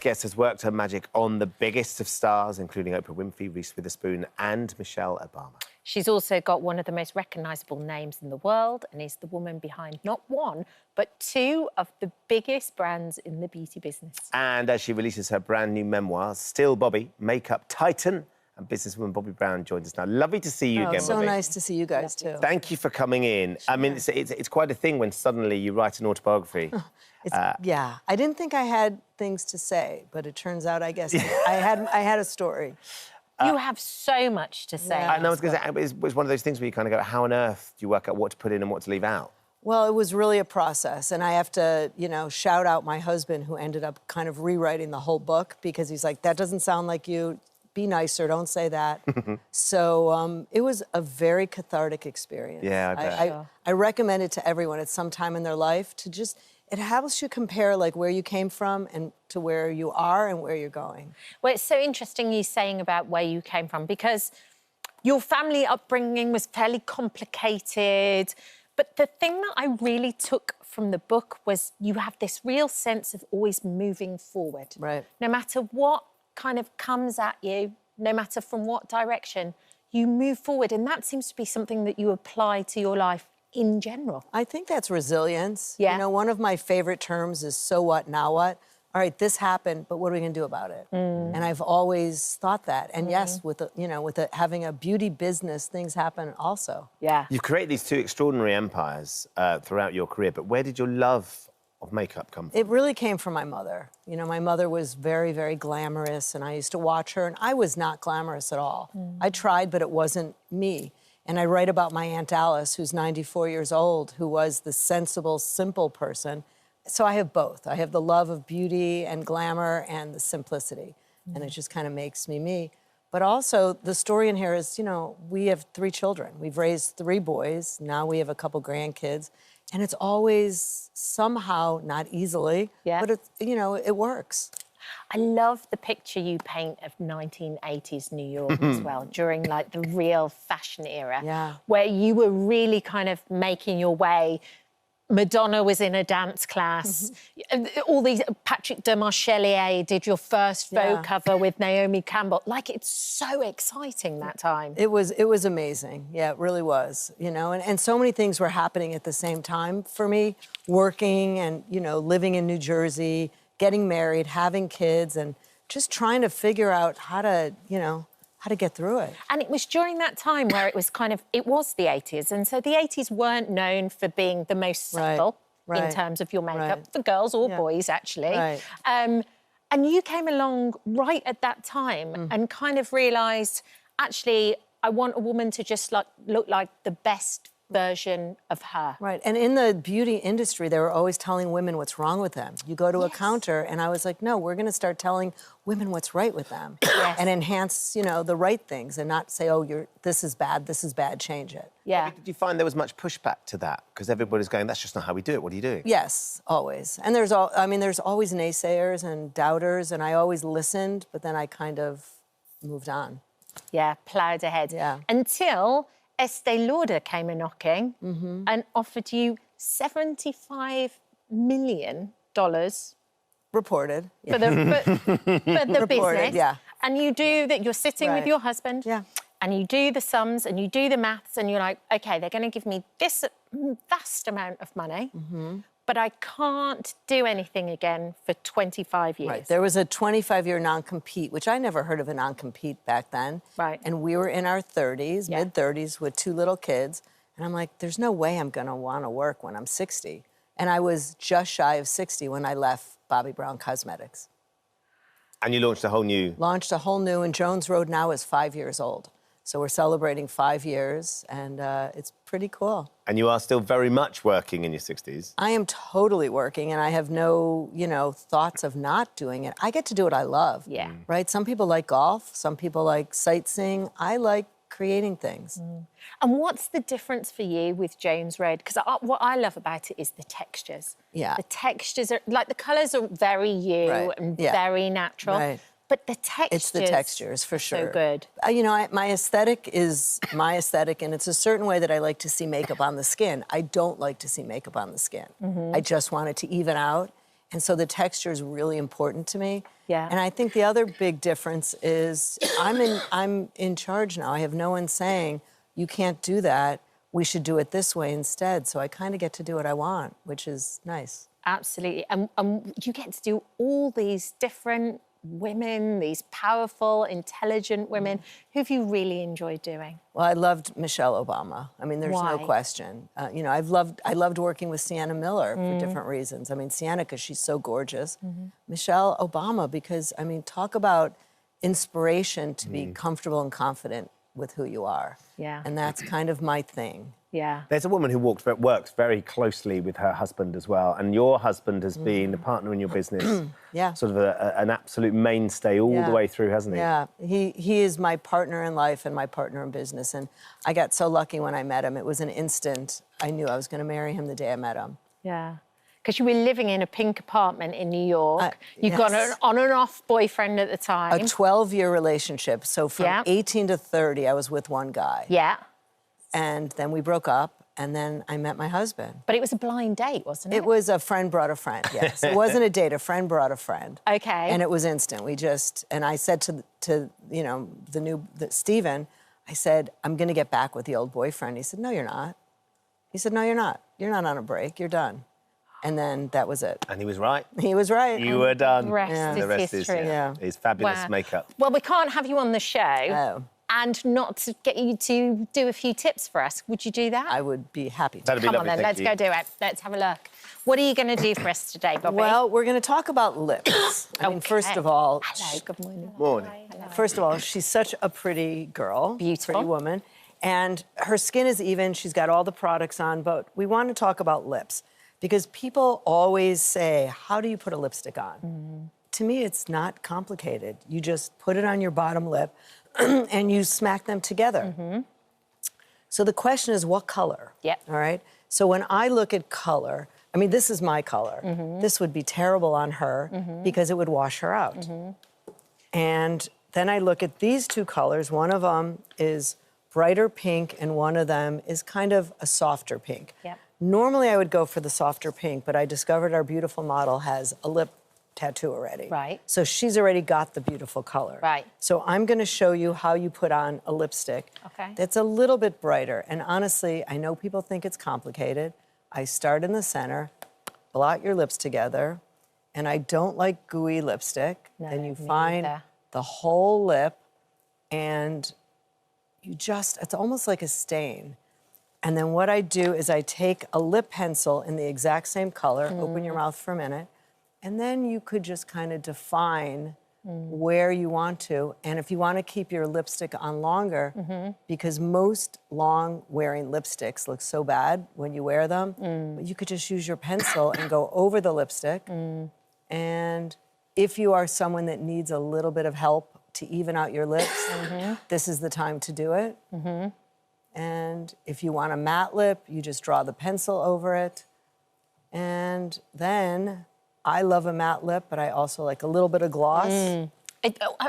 guest has worked her magic on the biggest of stars, including Oprah Winfrey, Reese Witherspoon and Michelle Obama. She's also got one of the most recognisable names in the world and is the woman behind not one, but two of the biggest brands in the beauty business. And as she releases her brand new memoir, Still Bobbi, makeup titan and businesswoman Bobbi Brown joins us now. Lovely to see you again, so Bobbi. nice to see you guys, too. Thank you for coming in. Sure. I mean, it's quite a thing when suddenly you write an autobiography. Yeah, I didn't think I had things to say, but it turns out, I guess, I had a story. You have so much to say. Yeah, I was going to say, it was one of those things where you kind of go, how on earth do you work out what to put in and what to leave out? Well, it was really a process, and I have to, you know, shout out my husband, who ended up kind of rewriting the whole book, because he's like, that doesn't sound like you. Be nicer, don't say that. So it was a very cathartic experience. Yeah, I bet. I recommend it to everyone at some time in their life to just, it helps you compare like where you came from and to where you are and where you're going. Well, it's so interesting you saying about where you came from, because your family upbringing was fairly complicated. But the thing that I really took from the book was you have this real sense of always moving forward. Right. No matter what kind of comes at you, no matter from what direction, you move forward. And that seems to be something that you apply to your life in general. I think that's resilience. Yeah. You know, one of my favorite terms is, so what, now what? All right, this happened, but what are we going to do about it? And I've always thought that. And yes, with having a beauty business, things happen also. Yeah. You've created these two extraordinary empires throughout your career, but where did your love of makeup come from? It really came from my mother. You know, my mother was very, very glamorous, and I used to watch her, and I was not glamorous at all. I tried, but it wasn't me. And I write about my Aunt Alice, who's 94 years old, who was the sensible, simple person. So I have both. I have the love of beauty and glamour and the simplicity, and it just kind of makes me me. But also, the story in here is, you know, we have 3 children. We've raised 3 boys. Now we have a couple grandkids. And it's always somehow, not easily, but it's, you know, it works. I love the picture you paint of 1980s New York as well, during like the real fashion era, where you were really kind of making your way. Madonna was in a dance class. All these, Patrick de Marchelier did your first Vogue cover with Naomi Campbell. Like, it's so exciting that time. It was amazing. Yeah, it really was. You know, and so many things were happening at the same time for me, working and, you know, living in New Jersey, getting married, having kids, and just trying to figure out how to, you know, how to get through it. And it was during that time where it was kind of, it was the 80s. And so the 80s weren't known for being the most subtle in terms of your makeup, for girls or boys, actually. And you came along right at that time and kind of realised, actually, I want a woman to just like look like the best version of her. Right, and in the beauty industry, they were always telling women what's wrong with them. You go to a counter, and I was like, no, we're going to start telling women what's right with them and enhance, you know, the right things, and not say, oh, this is bad, change it. Yeah. Did you find there was much pushback to that? Because everybody's going, that's just not how we do it. What are you doing? Yes, always. And there's always naysayers and doubters, and I always listened, but then I kind of moved on. Yeah, ploughed ahead. Yeah. Until Estee Lauder came a-knocking and offered you $75 million reported for the business. Yeah. And you do that. You're sitting with your husband. Yeah. And you do the sums and you do the maths and you're like, OK, they're going to give me this vast amount of money, but I can't do anything again for 25 years. Right. There was a 25-year non-compete, which I never heard of a non-compete back then. Right. And we were in our 30s, mid-30s, with 2 little kids. And I'm like, there's no way I'm going to want to work when I'm 60. And I was just shy of 60 when I left Bobbi Brown Cosmetics. And you launched a whole new... Launched a whole new, and Jones Road now is 5 years old. So we're celebrating 5 years, and it's pretty cool. And you are still very much working in your 60s. I am totally working, and I have no, you know, thoughts of not doing it. I get to do what I love. Yeah. Right? Some people like golf. Some people like sightseeing. I like creating things. And what's the difference for you with Jones Road? Because what I love about it is the textures. Yeah. The textures are, like, the colours are very you and very natural. Right. But the textures... It's the textures, for sure. So good. You know, my aesthetic is my aesthetic, and it's a certain way that I like to see makeup on the skin. I don't like to see makeup on the skin. I just want it to even out. And so the texture is really important to me. Yeah. And I think the other big difference is I'm in charge now. I have no one saying, you can't do that. We should do it this way instead. So I kind of get to do what I want, which is nice. Absolutely. And you get to do all these different women, these powerful, intelligent women. Who have you really enjoyed doing? Well, I loved Michelle Obama. I mean, there's no question. You know, I loved working with Sienna Miller for different reasons. I mean, Sienna, because she's so gorgeous. Michelle Obama, because, I mean, talk about inspiration to be comfortable and confident with who you are. Yeah. And that's kind of my thing. Yeah. There's a woman who works very closely with her husband as well, and your husband has been a partner in your business, Yeah. sort of an absolute mainstay all the way through, hasn't he? Yeah, he is my partner in life and my partner in business, and I got so lucky when I met him. It was an instant. I knew I was going to marry him the day I met him. Yeah. Because you were living in a pink apartment in New York. You yes. got an on and off boyfriend at the time. A 12-year relationship. So from 18 to 30, I was with one guy. Yeah. And then we broke up, and then I met my husband. But it was a blind date, wasn't it? It was a friend brought a friend, yes. It wasn't a date, a friend brought a friend. Okay. And it was instant. And I said to you know, Stephen, I said, I'm going to get back with the old boyfriend. He said, no, you're not. He said, no, you're not. You're not on a break. You're done. And then that was it. And he was right. He was right. You were done. The rest is history. His fabulous makeup. Well, we can't have you on the show. Oh. And not to get you to do a few tips for us. Would you do that? I would be happy to. That'd be Come lovely, on then, let's go do it. Let's have a look. What are you going to do for us today, Bobbi? Well, we're going to talk about lips. I mean, first of all... Hello, good morning. Morning. Hello. First of all, she's such a pretty girl. Beautiful. Pretty woman. And her skin is even. She's got all the products on. But we want to talk about lips. Because people always say, how do you put a lipstick on? To me, it's not complicated. You just put it on your bottom lip and you smack them together. So the question is, what color? Yep. All right? So when I look at color, I mean, this is my color. This would be terrible on her because it would wash her out. And then I look at these two colors. One of them is brighter pink and one of them is kind of a softer pink. Yep. Normally, I would go for the softer pink, but I discovered our beautiful model has a lip tattoo already. Right. So she's already got the beautiful color. Right. So I'm going to show you how you put on a lipstick that's a little bit brighter. And honestly, I know people think it's complicated. I start in the center, blot your lips together, and I don't like gooey lipstick. No, and you me find either. the whole lip, and you just, it's almost like a stain. And then what I do is I take a lip pencil in the exact same color, open your mouth for a minute, and then you could just kind of define where you want to. And if you want to keep your lipstick on longer, because most long-wearing lipsticks look so bad when you wear them, but you could just use your pencil and go over the lipstick. And if you are someone that needs a little bit of help to even out your lips, this is the time to do it. And if you want a matte lip, you just draw the pencil over it. And then I love a matte lip, but I also like a little bit of gloss.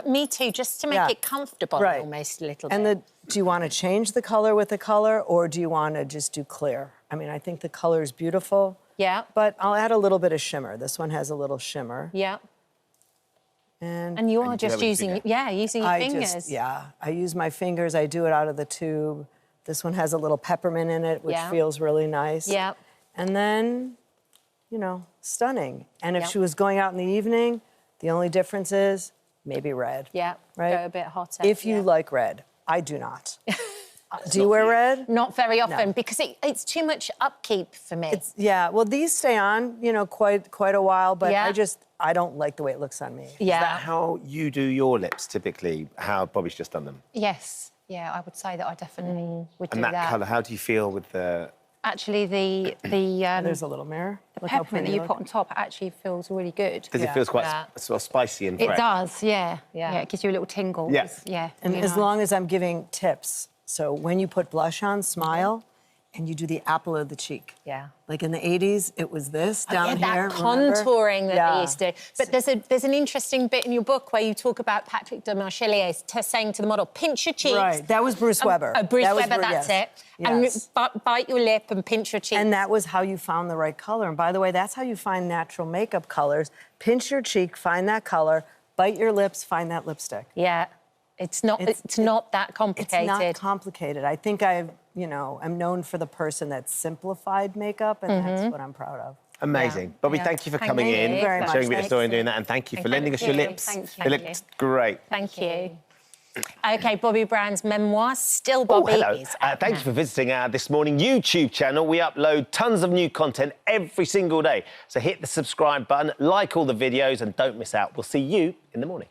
Me too, just to make it comfortable almost a little bit. And do you want to change the color with the color, or do you want to just do clear? I mean, I think the color is beautiful. Yeah. But I'll add a little bit of shimmer. This one has a little shimmer. Yeah. And you are just using, using your fingers. I use my fingers. I do it out of the tube. This one has a little peppermint in it, which feels really nice. Yeah. And then, you know, stunning. And if she was going out in the evening, the only difference is maybe red. Yeah, right? go a bit hotter. If you like red. I do not. Do you wear red? Not very often, because it's too much upkeep for me. Well, these stay on, you know, quite a while, but I don't like the way it looks on me. Yeah. Is that how you do your lips, typically, how Bobbi's just done them? Yes. Yeah, I would say that I definitely would do that. And that colour, how do you feel with the... Actually, the there's a little mirror. The peppermint that you put on top actually feels really good. Because it feels quite sort of spicy and fresh. It does, yeah. It gives you a little tingle. Yes. Yeah. And really as nice. long as I'm giving tips, so when you put blush on, smile, and you do the apple of the cheek. Yeah. Like in the 80s, it was this down that here. contouring that they used to do. But there's an interesting bit in your book where you talk about Patrick de Marchelier saying to the model, pinch your cheeks. Right, that was Bruce Weber. Bruce Weber, that's yes. it. Yes. And bite your lip and pinch your cheeks. And that was how you found the right color. And by the way, that's how you find natural makeup colors. Pinch your cheek, find that color, bite your lips, find that lipstick. Yeah. It's not that complicated. It's not complicated. I think I'm known for the person that simplified makeup, and that's what I'm proud of. Amazing. Yeah. Bobbi, thank you for coming in, very much. sharing a bit of story and doing that, and thank you for lending us your lips. Thank you. They looked great. Thank you. OK, Bobbi Brown's memoir, Still Bobbi, is out Thank you for visiting our This Morning YouTube channel. We upload tons of new content every single day. So hit the subscribe button, like all the videos, and don't miss out. We'll see you in the morning.